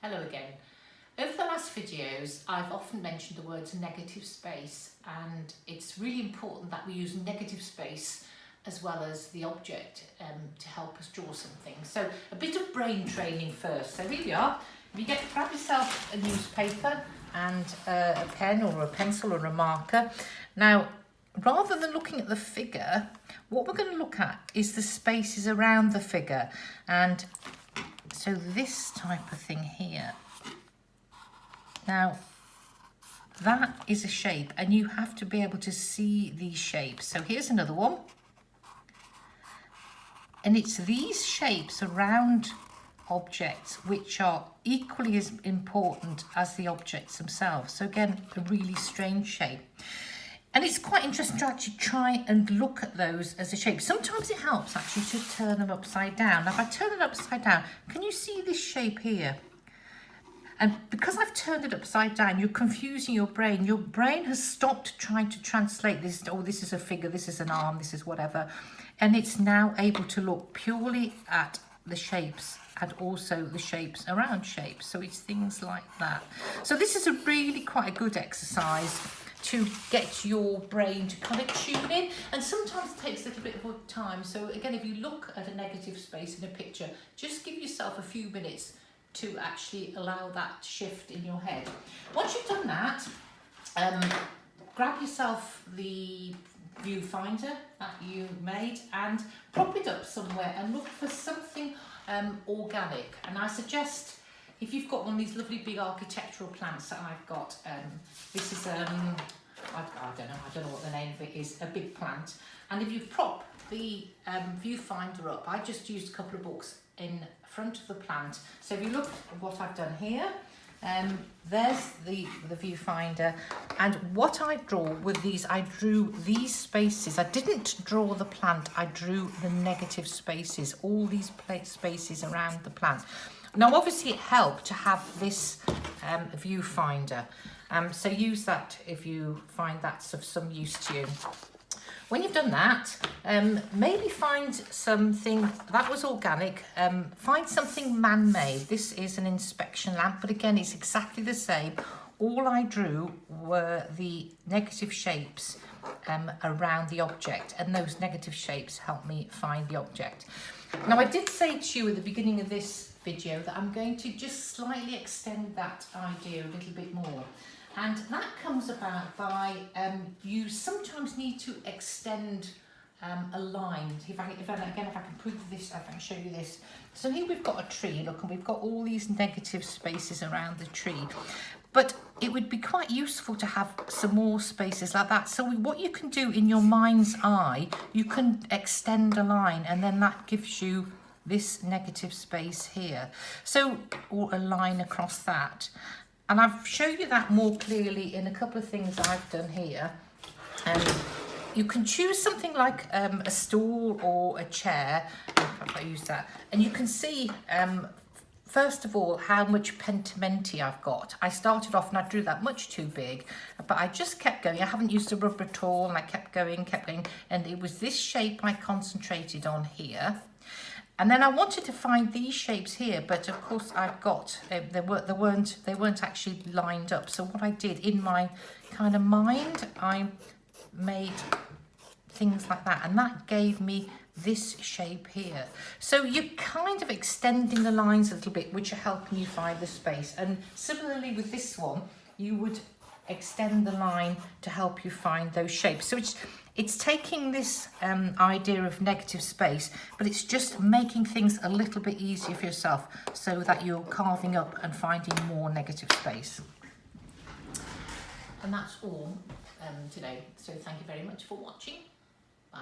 Hello again. Over the last videos, I've often mentioned the words negative space, and it's really important that we use negative space as well as the object to help us draw something. So a bit of brain training first. So here we are. Grab yourself a newspaper and a pen or a pencil or a marker. Now, rather than looking at the figure, what we're going to look at is the spaces around the figure. And so this type of thing here. Now, that is a shape, and you have to be able to see these shapes. So here's another one. And it's these shapes around objects which are equally as important as the objects themselves. So again, a really strange shape. And it's quite interesting to actually try and look at those as a shape. Sometimes it helps actually to turn them upside down. Now, if I turn it upside down, can you see this shape here? And because I've turned it upside down, you're confusing your brain. Your brain has stopped trying to translate this. Oh, this is a figure, this is an arm, this is whatever. And it's now able to look purely at the shapes and also the shapes around shapes. So it's things like that. So this is a really quite a good exercise to get your brain to kind of tune in, and sometimes it takes a little bit of time. So again, if you look at a negative space in a picture, just give yourself a few minutes to actually allow that shift in your head. Once you've done that, grab yourself the viewfinder that you made and prop it up somewhere and look for something organic. And I suggest, if you've got one of these lovely big architectural plants that I've got, this is I don't know what the name of it is, a big plant. And if you prop the viewfinder up, I just used a couple of books in front of the plant. So if you look at what I've done here, there's the viewfinder, and what I draw with these, I drew these spaces. I didn't draw the plant, I drew the negative spaces, all these spaces around the plant. Now, obviously, it helped to have this viewfinder. So use that if you find that's of some use to you. When you've done that, maybe find something that was organic. Find something man-made. This is an inspection lamp, but again, it's exactly the same. All I drew were the negative shapes around the object, and those negative shapes helped me find the object. Now, I did say to you at the beginning of this video that I'm going to just slightly extend that idea a little bit more. And that comes about by you sometimes need to extend a line. If I can prove this, if I can show you this. So here we've got a tree, look, and we've got all these negative spaces around the tree. But it would be quite useful to have some more spaces like that. So what you can do in your mind's eye, you can extend a line, and then that gives you this negative space here. So, or a line across that. And I've shown you that more clearly in a couple of things I've done here. You can choose something like a stool or a chair, if I use that, and you can see, first of all, how much pentimenti I've got. I started off and I drew that much too big, but I just kept going. I haven't used a rubber at all, and I kept going, and it was this shape I concentrated on here. And then I wanted to find these shapes here, but of course I've got, they weren't actually lined up. So what I did in my kind of mind, I made things like that, and that gave me this shape here. So you're kind of extending the lines a little bit, which are helping you find the space. And similarly with this one, you would extend the line to help you find those shapes. So it's taking this idea of negative space, but it's just making things a little bit easier for yourself so that you're carving up and finding more negative space. And that's all today. So thank you very much for watching. Bye.